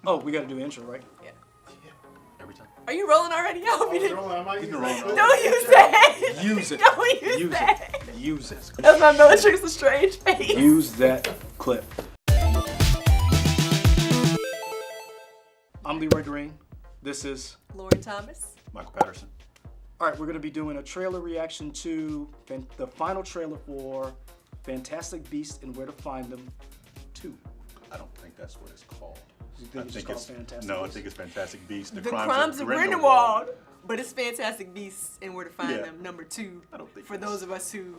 Oh, we gotta do intro, right? Yeah. Every time. Are you rolling already? I hope you didn't. You can roll. Don't use that. Use it. Don't use that. Use it. That's my Bellatrix Lestrange face. Use that clip. I'm Leroy Green. This is Lauren Thomas. Michael Patterson. all right. We're gonna be doing a trailer reaction to the final trailer for Fantastic Beasts and Where to Find Them 2. I don't think that's what it's called. You think it's just called Fantastic No, I Beasts? think it's Fantastic Beasts. The Crimes of Grindelwald. But it's Fantastic Beasts and Where to Find Them, number 2. I don't think for those of us who.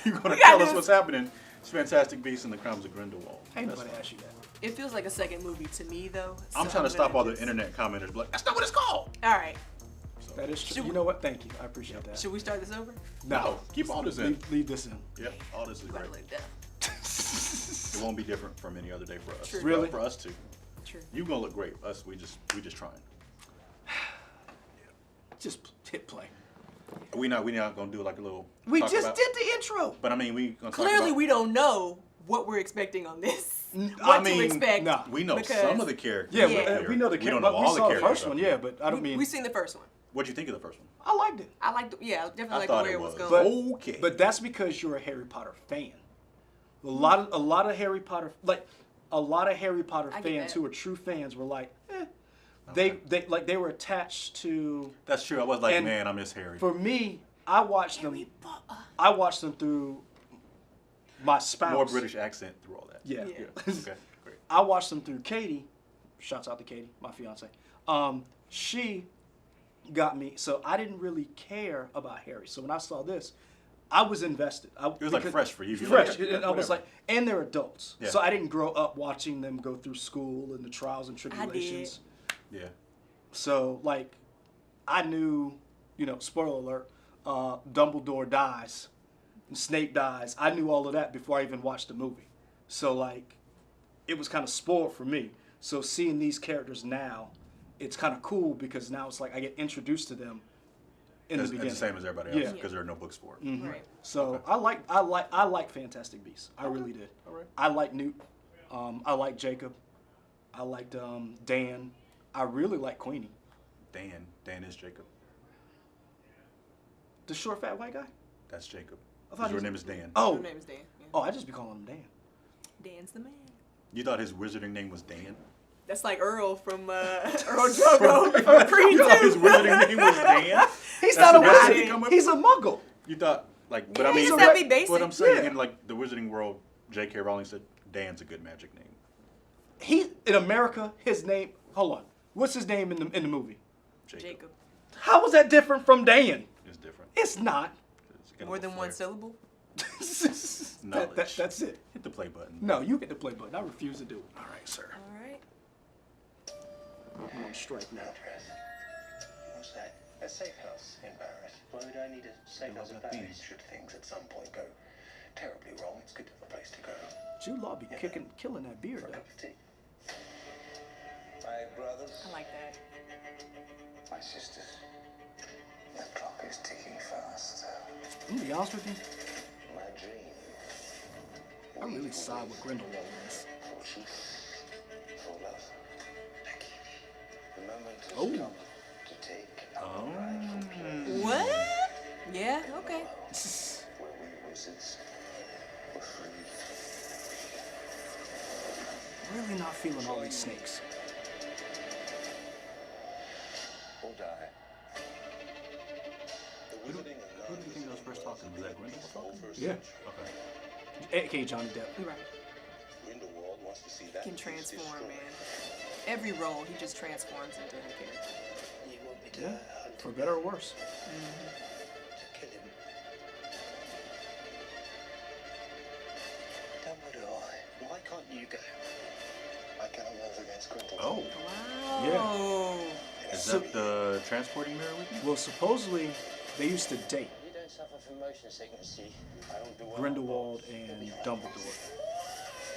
You're gonna tell us what's happening. It's Fantastic Beasts and the Crimes of Grindelwald. Ain't nobody asked you that. It feels like a second movie to me, though. I'm trying to stop all the internet commenters. Be like, that's not what it's called. All right. So, That is true. You know what? Thank you. I appreciate that. Should we start this over? no, keep all this in. Leave this in. Yep, all this is Gotta great. let it down. It won't be different from any other day for us. True. Really? For us too. True. You gonna look great. Us, we just trying. Just hit play. We not gonna do like a little. We talk just about- did the intro. But I mean, we gonna talk Clearly, about, we don't know what we're expecting on this. I What to mean, expect. nah. We know because- some of the characters. Yeah, Yeah. we know the We don't character. know We all saw the the characters. first one, yeah, but I don't mean. We've seen the first one. What'd you think of the first one? I liked it. I liked, definitely I like thought where it it was was. going. Okay. But that's because you're a Harry Potter fan. A lot of Harry Potter, like a lot of Harry Potter I get fans that. who are true fans were like, Okay. they were attached to. That's true. I was like, And man, I miss Harry. For me, I watched Harry them. Potter. I watched them through my spouse. More British accent through all that. Yeah. Yeah. Okay, great. I watched them through Katie. Shouts out to Katie, my fiance. She got me, so I didn't really care about Harry. So when I saw this, I was invested. It was like fresh for you. Fresh, Like, and I was whatever. like, and they're adults. Yeah. So I didn't grow up watching them go through school and the trials and tribulations. Yeah. So like, I knew, spoiler alert, Dumbledore dies, and Snape dies. I knew all of that before I even watched the movie. So like, it was kind of spoiled for me. So seeing these characters now, it's kind of cool because now it's like I get introduced to them in the beginning. It's the same as everybody else Yeah. because there are no books for it. Mhm. Right. So Okay. I like Fantastic Beasts. I really did. All right. I like Newt. I like Jacob. I liked Dan. I really like Queenie. Dan is Jacob. The short, fat white guy. That's Jacob. I thought Your he was- name is Dan. Oh, Her name is Dan. Yeah. oh, I just be calling him Dan. Dan's the man. You thought his wizarding name was Dan? That's like Earl from Earl Drogo from Creed You thought his 2. wizarding name was Dan? He's That's not a the best wizard. he come up He's a muggle. You thought like, but Yeah, I mean, he just gotta be basic. What I'm saying Yeah. in like the wizarding world, J.K. Rowling said Dan's a good magic name. He in America, his name. Hold on. What's his name in the movie? Jacob. How is that different from Dan? It's different. It's not. It's got a More little than one flair. syllable. Knowledge. That's it. Hit the play button. No, you get the play button. I refuse to do it. All right, sir. All right. I'm on strike now. What's that? A safe house in Paris. Well, we don't need a safe house in Paris should things at some point go terribly wrong. It's good to have a place to go. Jude Law be killing that beard For a though. cup of tea. My brothers, I like that. my sisters. The clock is ticking fast. I'm gonna be honest with you. My dream. I really side with Grindelwald on this. For truth, for love. The moment has Oh. come to take our rightful place. What? Yeah. Okay. Where we wizards were free. Really not feeling all these snakes. Or die. Who do you think those first talking? Was that Grindelwald talking? Yeah. Okay. AKA Johnny Depp. You're right. Grindelwald wants to see that He can transform, man. Every role, he just transforms into a character. You want me to Yeah. hunt For better or worse. to kill him? Dumbledore, why can't you go? I cannot move against Grindelwald. Oh, Wow. is So- that the transporting mirror with you? Well, supposedly they used to date, You don't suffer from motion sickness, see? I don't do well. Grindelwald and Dumbledore.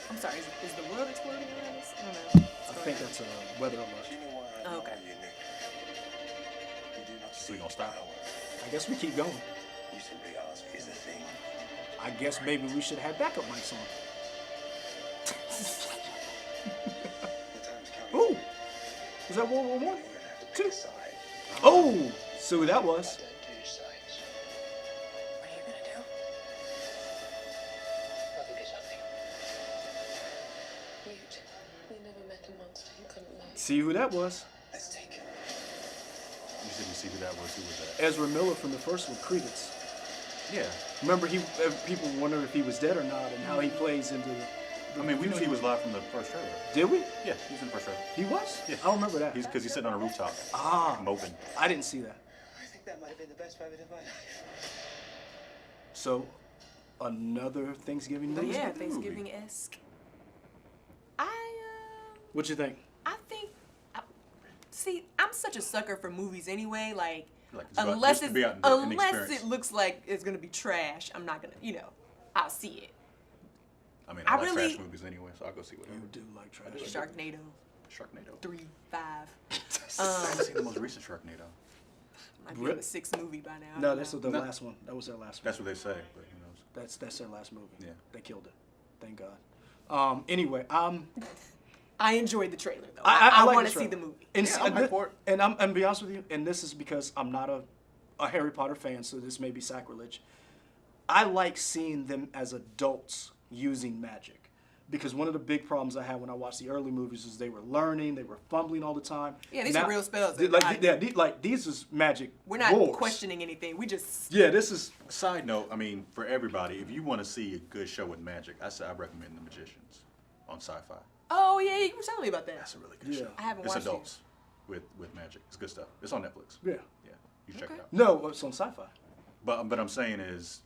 I'm sorry. Is the world exploding around us? I don't know. I think that's a weather alert. Do you know why I Oh, okay. admire you, Nick? You do not So we seek gonna stop? power. I guess we keep going. You simply ask, is the thing. I guess maybe we should have backup mics on. Ooh, was that World War One? Two. Oh, so that was. What What are you gonna do? I'll give you something. Mute. We never met a monster you couldn't make. See who that was? Let's take it. You said you see who that was. Who was that? Ezra Miller from the first one, Credence. Yeah. Remember, people wonder if he was dead or not, and how he plays into the. I mean, we knew he was live from the first trailer. Did we? Yeah, he was in the first trailer. He was? Yeah. I don't remember that. Because he's sitting on a rooftop. Ah. Moping. I didn't see that. I think that might have been the best moment of my life. So, another Thanksgiving movie? Yeah, Thanksgiving-esque. What you think? I think. See, I'm such a sucker for movies anyway. Like, Like, it's about- unless just it's to be out and unless experience. it looks like it's gonna be trash, I'm not gonna. I'll see it. I mean, I I like really- trash movies anyway, so I'll go see whatever. You do like trash. Sharknado Sharknado. 3, 5. I haven't seen the most recent Sharknado. Might be in the 6th movie by now. I No, don't that's know. the No. last one. That was their last one. That's what they say, but who knows? That's their last movie. Yeah. They killed it. Thank God. Anyway, I enjoyed the trailer though. I I like want the to see trailer. the movie. And, Yeah, I'm hyped for it. and I'm be honest with you, and this is because I'm not a Harry Potter fan, so this may be sacrilege. I like seeing them as adults using magic. Because one of the big problems I had when I watched the early movies is they were learning, they were fumbling all the time. Yeah, these are real spells. These is magic. We're not wars. questioning anything. We just. Yeah, this is. Side note, I mean, for everybody, if you want to see a good show with magic, I recommend The Magicians on Sci-Fi. Oh yeah, you were telling me about that. That's a really good Yeah. show. I haven't it's watched it. adults with magic. It's good stuff. It's on Netflix. Yeah. Yeah, you should check it out. No, it's on Sci-Fi. But I'm saying is,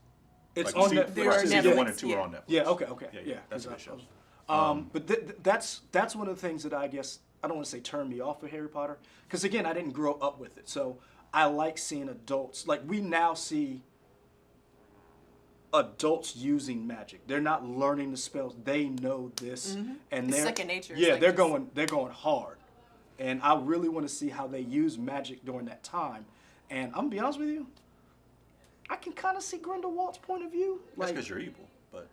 It's like, on Netflix. Netflix. Season Netflix, 1 and 2 yeah. are on Netflix. Yeah. Okay. Yeah. That's a 'cause good show. But that's one of the things that I guess I don't want to say turned me off of Harry Potter, because again I didn't grow up with it, so I like seeing adults. Like we now see adults using magic. They're not learning the spells. They know this, and It's they're second nature. It's Yeah, like they're just- going hard, and I really want to see how they use magic during that time. And I'm gonna be honest with you, I can kind of see Grindelwald's point of view. That's Like, because you're evil, but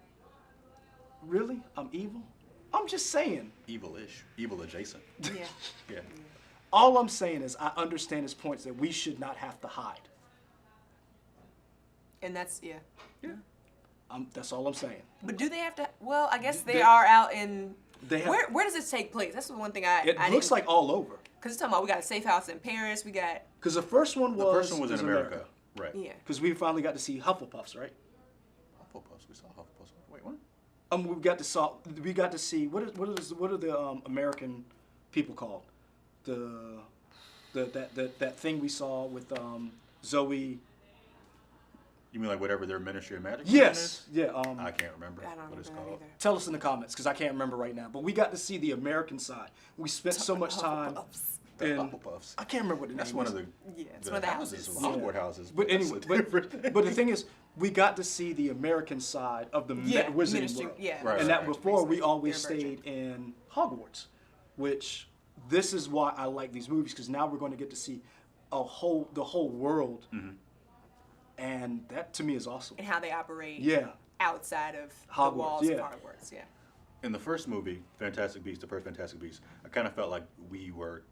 really, I'm evil. I'm just saying. evil-ish, evil adjacent. Yeah. Yeah. All I'm saying is I understand his points that we should not have to hide. And that's yeah. That's all I'm saying. But do they have to? Well, I guess they They- are out in. They have, Where does this take place? That's the one thing it I looks like all over. Because it's talking about we got a safe house in Paris. We got Because the first one was The first one was in America. Right. yeah. Because we finally got to see Hufflepuffs, right? Hufflepuffs. We saw Hufflepuffs. Wait, what? We got to see what are the American people called? That thing we saw with Zoe. You mean like whatever their Ministry of Magic? Yes. Yeah. I can't remember I don't what it's remember that called. either. Tell us in the comments because I can't remember right now. But we got to see the American side. We spent so much time. Hufflepuffs. The in- Hufflepuffs. I can't remember what the That's name one is. of the Yeah, it's one of the houses. Hogwarts houses. But that's anyway, a different thing. but the thing is, we got to see the American side of the Yeah, Wizarding Ministry. World. Yeah. Right, And right, that right. before we always They're stayed in Hogwarts, which this is why I like these movies because now we're going to get to see the whole world, and that to me is awesome. And how they operate. Yeah, Outside of Hogwarts, the walls yeah. of Hogwarts. Yeah. In the first movie, Fantastic Beasts, the first Fantastic Beasts, I kind of felt like we were,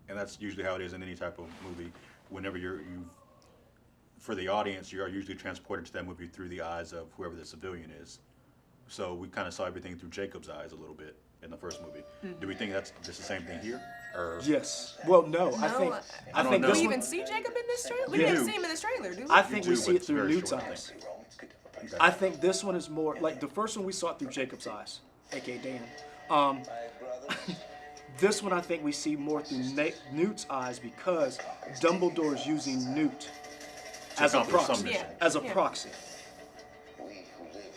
and that's usually how it is in any type of movie. Whenever for the audience, you are usually transported to that movie through the eyes of whoever the civilian is. So we kind of saw everything through Jacob's eyes a little bit in the first movie. Do we think that's just the same thing here? Or yes. Well, no, I No, think I don't know. Do this we one. even see Jacob in this trailer? We You didn't do. see him in this trailer, do we? I think You we do, see but it it's through very Newt's short. eyes. Pretty wrong. It's good to have a place. I think this one is more like the first one we saw it through Jacob's eyes, aka Dan. My brothers. This one I think we see more through Newt's eyes because Dumbledore's using Newt as a accomplish some proxy. mission. Yeah. As a proxy. We who live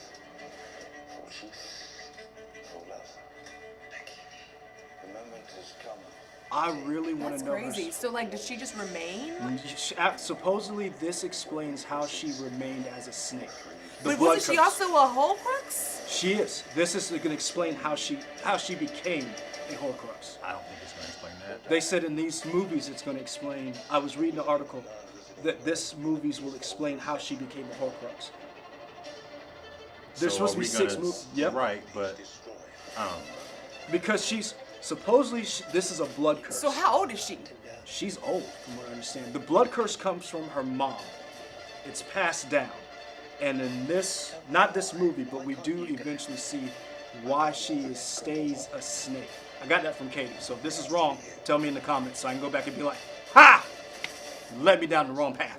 for truth, for love. The moment has come. I really want That's to know crazy. So like, did she just remain? Supposedly, this explains how she remained as a snake. The But blood wasn't she curse. also a Horcrux? She is. This is going to explain how she became a Horcrux. I don't think it's going to explain that. They said in these movies it's going to explain. I was reading an article that this movies will explain how she became a Horcrux. There's So supposed to are be we 6 gonna- movies. Yep. Right, but Destroy. Because she's supposedly this is a blood curse. So how old is she? She's old, from what I understand. The blood curse comes from her mom. It's passed down. And in this, not this movie, but we do eventually see why she stays a snake. I got that from Katie. So if this is wrong, tell me in the comments so I can go back and be like, ha! You led me down the wrong path.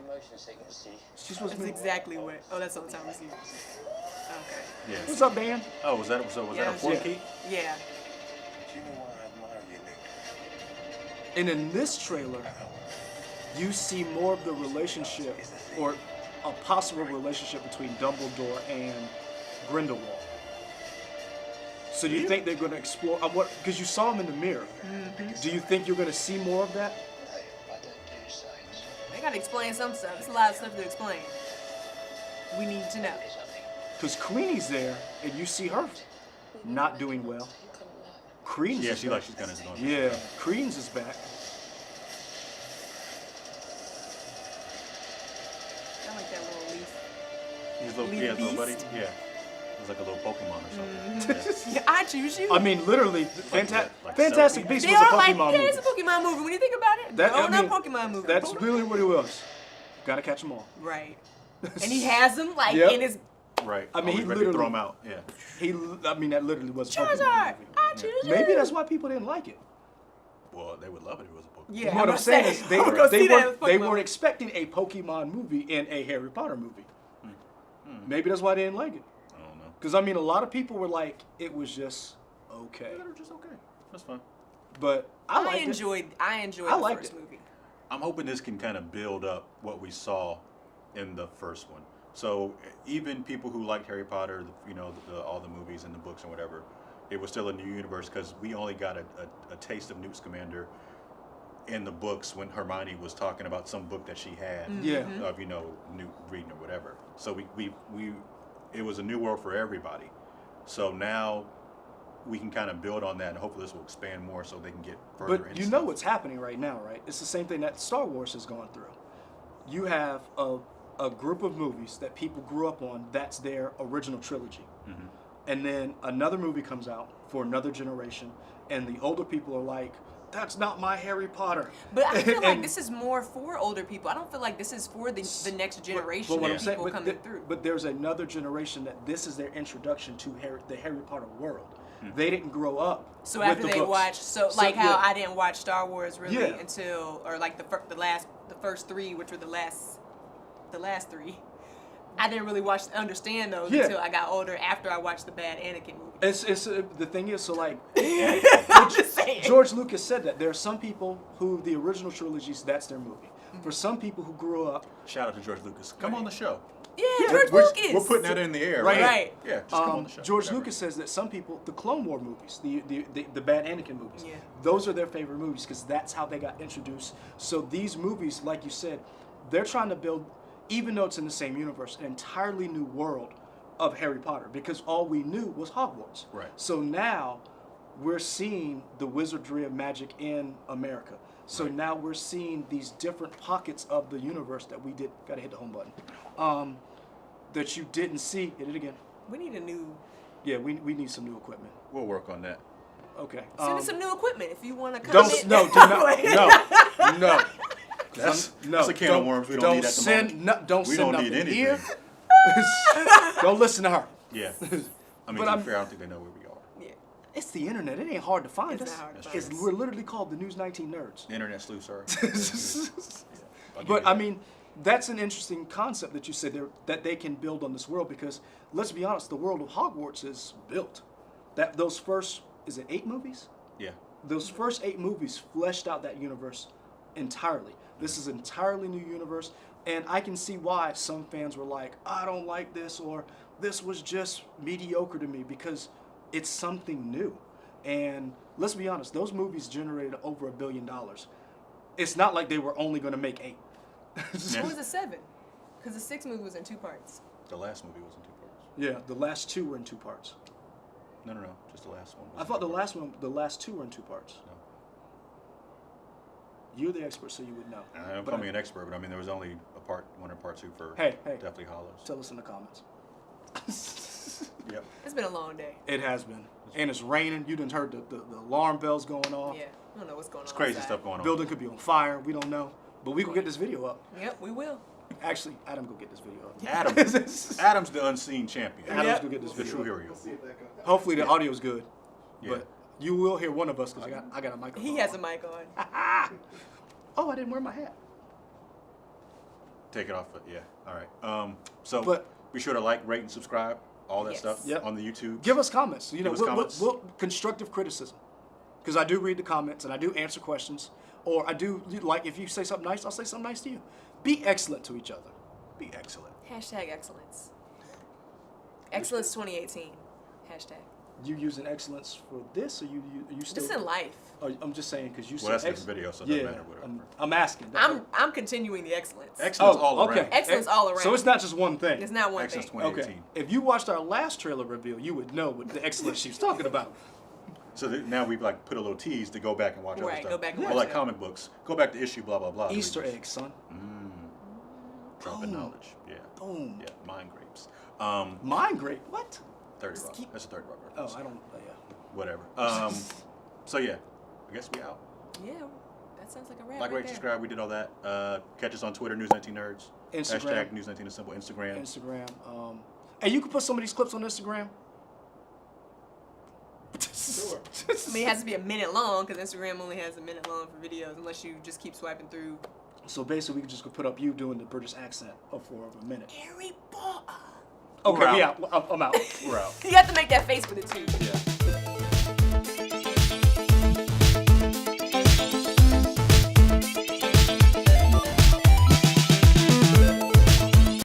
She's supposed to That's be. exactly what. Oh, that's on the time we see. Okay. Yeah. What's up, Dan? Oh, was that a port key? Yeah. Do you know why I admire you, Nick? And in this trailer, you see more of the relationship, or a possible relationship between Dumbledore and Grindelwald. So do you think they're going to explore what? Because you saw him in the mirror. Do you think you're going to see more of that? Hey, I don't do science. They gotta explain some stuff. There's a lot of stuff to explain. We need to know. Because Queenie's there, and you see her not doing well. Creedence Yeah, is she's back. kind of going. Yeah, Creedence is back. I like that little leaf. His little, Leaf yeah, his little buddy. beast? Yeah. It's like a little Pokemon or something. Yeah, I choose you. I mean, literally, like Fantastic Celebi? Beasts they was a are like, Pokemon yeah, movie. it's a Pokemon movie. When you think about it, That- I grown up mean, Pokemon movie. That's really what it was. Gotta catch them all. Right. And he has them like Yep. in his Right. I mean, he Always ready to throw literally- him out. Yeah. I mean, that literally was a Pokemon Charizard. movie. I choose you. Maybe that's why people didn't like it. Well, they would love it if it was a Pokemon. Yeah. What I'm gonna saying say, is they, I'm gonna see that as they Pokemon. weren't expecting a Pokemon movie in a Harry Potter movie. Maybe that's why they didn't like it. I don't know. Because, I mean, a lot of people were like, it was just okay. They're just okay. That's fine. But I I liked it. enjoyed I the liked first it. movie. I'm hoping this can kind of build up what we saw in the first one. So even people who liked Harry Potter, you know, all the movies and the books and whatever, it was still a new universe because we only got a taste of Newt Scamander in the books when Hermione was talking about some book that she had Yeah. of, you know, Newt reading or whatever. So we it was a new world for everybody. So now we can kind of build on that, and hopefully this will expand more so they can get further. But you know what's happening right now, right? It's the same thing that Star Wars has gone through. You have a group of movies that people grew up on. That's their original trilogy. And then another movie comes out for another generation, and the older people are like, that's not my Harry Potter. But I feel like And- this is more for older people. I don't feel like this is for the next generation But what of I'm saying, people coming through. but there's another generation that this is their introduction to the Harry Potter world. They didn't grow up. So with after the they books. watch, so like how yeah. I didn't watch Star Wars really Yeah. until, or like the first three, which were the last three. I didn't really understand those Yeah. until I got older. After I watched the bad Anakin movie. It's the thing is, so like I'm just saying. George Lucas said that there are some people who the original trilogies, that's their movie. For some people who grew up, Shout out to George Lucas. Come on the show. Yeah, George We're Lucas. We're putting that in the air, Right. right? Right. Yeah, just come on the show. George Whatever. Lucas says that some people, the Clone War movies, the bad Anakin movies, Yeah. those are their favorite movies because that's how they got introduced. So these movies, like you said, they're trying to build, even though it's in the same universe, an entirely new world of Harry Potter because all we knew was Hogwarts. Right. So now we're seeing the wizardry of magic in America. So now we're seeing these different pockets of the universe that we did. Gotta hit the home button. That you didn't see. Hit it again. We need a new. Yeah, we need some new equipment. We'll work on that. Okay. Send us some new equipment if you want to come. Don't no do not no. That's No, a can of worms. We don't need at the send, moment. No, don't We send don't need nothing anything. here. Don't listen to her. Yeah. I mean, But to be I'm- fair, I don't think they know where we are. Yeah. It's the internet. It ain't hard to find It's us. not hard to That's find true. us. We're literally called the News 19 Nerds. The internet sleuth, sorry. But I mean, that's an interesting concept that you said there, that they can build on this world because let's be honest, the world of Hogwarts is built. That those first, is it 8 movies? Yeah. Those first 8 movies fleshed out that universe entirely. This is an entirely new universe, and I can see why some fans were like, I don't like this, or this was just mediocre to me because it's something new. And let's be honest, those movies generated over $1 billion. It's not like they were only going to make 8. What was the 7? Because the 6th movie was in 2 parts. The last movie was in 2 parts. Yeah, the last 2 were in 2 parts. No, just the last one. was I in thought 2 parts. the last 2 were in 2 parts. No. You're the expert, so you would know. I don't But call me an expert, but I mean, there was only a part 1 and part 2 for Hey. Deathly Hollows. Tell us in the comments. Yep. It's been a long day. It has been. And it's raining. You done heard the alarm bells going off. Yeah, I don't know what's going on. It's crazy outside. stuff going on. Building could be on fire. We don't know. But we gonna get this video up. Yep, we will. Actually, Adam go get this video up. Adam's the unseen champion. Adam's Yep. gonna get this The video true up. hero. Hopefully the audio's good. Yeah. But you will hear one of us because I got a microphone. He has a mic on. Oh, I didn't wear my hat. Take it off. Yeah. All right. So But- be sure to like, rate, and subscribe. All that Yes. stuff Yep. on the YouTube. Give us comments. You know, Give us comments. we'll constructive criticism. Because I do read the comments and I do answer questions. Or I do, like, if you say something nice, I'll say something nice to you. Be excellent to each other. Be excellent. Hashtag excellence. Excellence 2018. Hashtag. You using excellence for this, or you still? Just in life. Oh, I'm just saying because you Well, that's said a different video, so it doesn't matter. Whatever. I'm asking. I'm continuing the excellence. Excellence all around. okay. Excellence all around. So it's not just one thing. It's not one Excellence thing. 2018. Okay. If you watched our last trailer reveal, you would know what the excellence she's talking about. So now we've like put a little tease to go back and watch other Right, stuff. go back and Or watch like it. comic books. Go back to issue blah blah blah. Easter eggs, son. Dropping Boom. knowledge. Yeah. Boom. Yeah. Mind grapes. Mind grape. What? 30 Rock. That's a 30 Rock Oh, reference. I don't. Yeah. Whatever. So yeah, I guess we out. Yeah, that sounds like a wrap. Like, right rate, there. subscribe. We did all that. Catch us on Twitter, News19Nerds. Instagram. Hashtag News19 is simple. Instagram. Instagram. And you can put some of these clips on Instagram. Sure. I mean, it has to be a minute long because Instagram only has a minute long for videos unless you just keep swiping through. So basically, we can just put up you doing the British accent for a minute. Harry Potter. Okay, We're yeah, I'm out. We're out. You have to make that face with it too. Yeah.